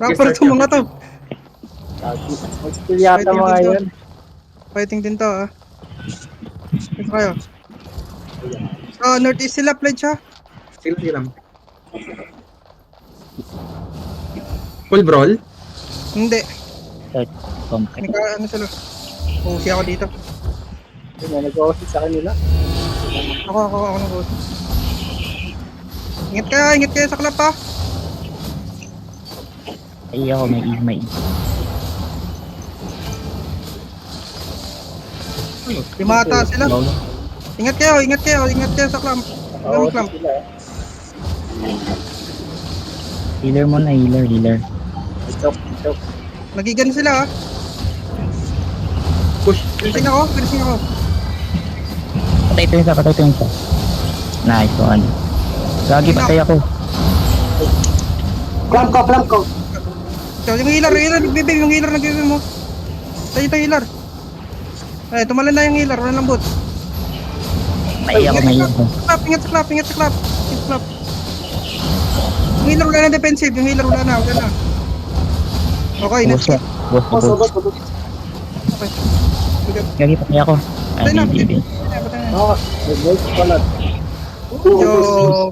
Proper to mga to. Mag-skill yata Fighting mga din to. yan. Fighting din to ah. Ito kayo. So, northeast sila, pledge ha. Sige lang. Full brawl? Hindi. Third company. Ano sila? Pusi ako dito. Yun, nag-office sa kanila. Ako ng boss. Ingat kayo sa club ha. Ay ako, may Limata sila. Ingat kayo sa club. Ang club. Sila eh. Healer mo na, healer. Choke. Nagigan sila ha. Push. Finishing ako. Patay ito yung isa. Nice one. Lagi patay ako. Clamp ko. So, yung healer, nagbibig mo. Tayo healer. Eh, tumalan na yung healer, wala lang boots. May ako. Ingat sa clap. Yung healer wala na defensive, wala na. Okay, next. Boss. Okay. Lagi patay ako. Patay na. Ay, Oo, nag-voice pala. Yo.